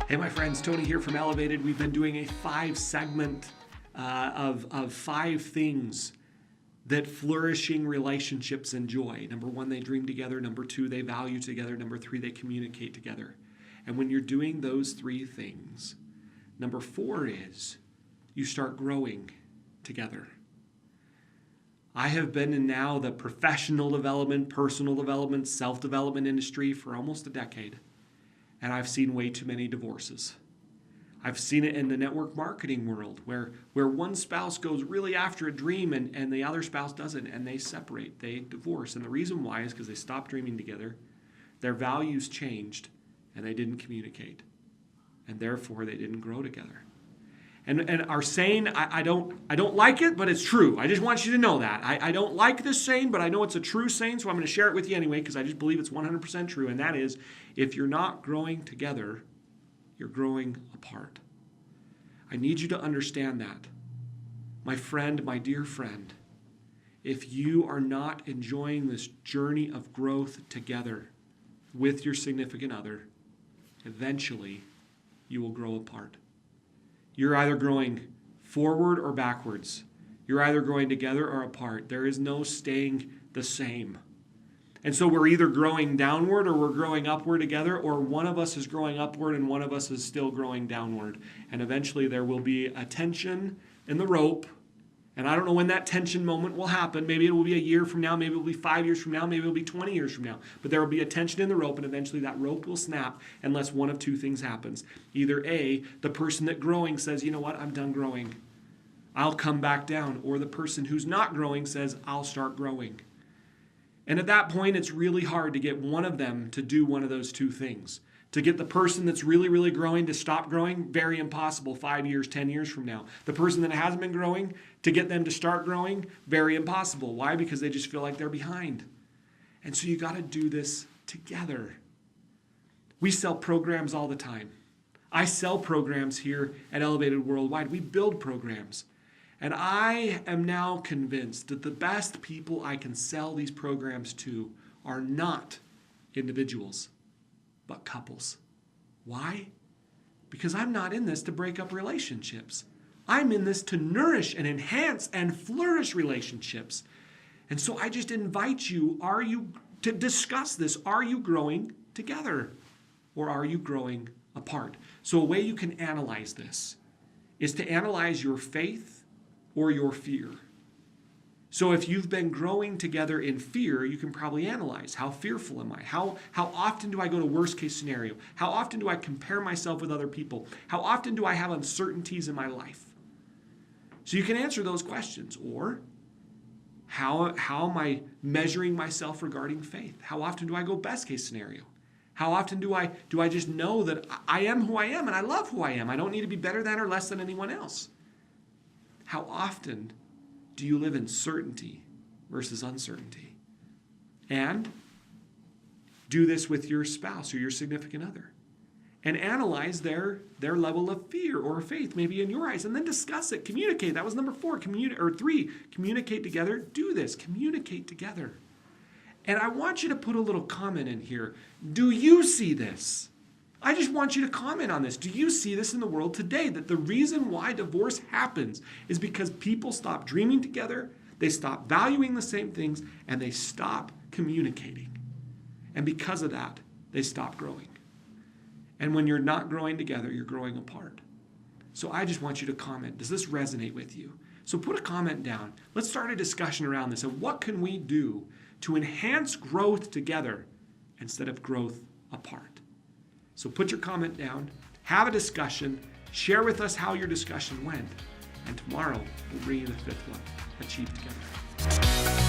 Hey, my friends, Tony here from Elevated. We've been doing a 5-segment of 5 things that flourishing relationships enjoy. Number 1, they dream together. Number 2, they value together. Number 3, they communicate together. And when you're doing those 3 things, number 4 is you start growing together. I have been in now the professional development, personal development, self-development industry for almost a decade. And I've seen way too many divorces. I've seen it in the network marketing world where one spouse goes really after a dream and the other spouse doesn't, and they separate, they divorce. And the reason why is because they stopped dreaming together, their values changed, and they didn't communicate. And therefore, they didn't grow together. And our saying, I don't like it, but it's true. I just want you to know that. I don't like this saying, but I know it's a true saying, so I'm going to share it with you anyway because I just believe it's 100% true. And that is, if you're not growing together, you're growing apart. I need you to understand that. My friend, my dear friend, if you are not enjoying this journey of growth together with your significant other, eventually you will grow apart. You're either growing forward or backwards. You're either growing together or apart. There is no staying the same. And so we're either growing downward or we're growing upward together, or one of us is growing upward and one of us is still growing downward. And eventually there will be a tension in the rope. And I don't know when that tension moment will happen. Maybe it will be a year from now. Maybe it will be 5 years from now. Maybe it will be 20 years from now. But there will be a tension in the rope, and eventually that rope will snap unless one of 2 things happens. Either A, the person that's growing says, you know what, I'm done growing. I'll come back down. Or the person who's not growing says, I'll start growing. And at that point, it's really hard to get one of them to do one of those 2 things. To get the person that's really, really growing to stop growing, very impossible 5 years, 10 years from now. The person that hasn't been growing, to get them to start growing, very impossible. Why? Because they just feel like they're behind. And so you got to do this together. We sell programs all the time. I sell programs here at Elevated Worldwide. We build programs. And I am now convinced that the best people I can sell these programs to are not individuals, but couples. Why? Because I'm not in this to break up relationships. I'm in this to nourish and enhance and flourish relationships. And so I just invite you, to discuss this. Are you growing together or are you growing apart? So a way you can analyze this is to analyze your faith or your fear. So if you've been growing together in fear, you can probably analyze, how fearful am I? How often do I go to worst case scenario? How often do I compare myself with other people? How often do I have uncertainties in my life? So you can answer those questions. Or how am I measuring myself regarding faith? How often do I go best case scenario? How often do I just know that I am who I am and I love who I am? I don't need to be better than or less than anyone else. How often do you live in certainty versus uncertainty? And do this with your spouse or your significant other. And analyze their level of fear or faith, maybe in your eyes, and then discuss it. Communicate. That was number 4. 3. Communicate together. Do this. Communicate together. And I want you to put a little comment in here. Do you see this? I just want you to comment on this. Do you see this in the world today? That the reason why divorce happens is because people stop dreaming together, they stop valuing the same things, and they stop communicating. And because of that, they stop growing. And when you're not growing together, you're growing apart. So I just want you to comment. Does this resonate with you? So put a comment down. Let's start a discussion around this. And what can we do to enhance growth together instead of growth apart? So put your comment down, have a discussion, share with us how your discussion went, and tomorrow we'll bring you the 5th one, Achieve Together.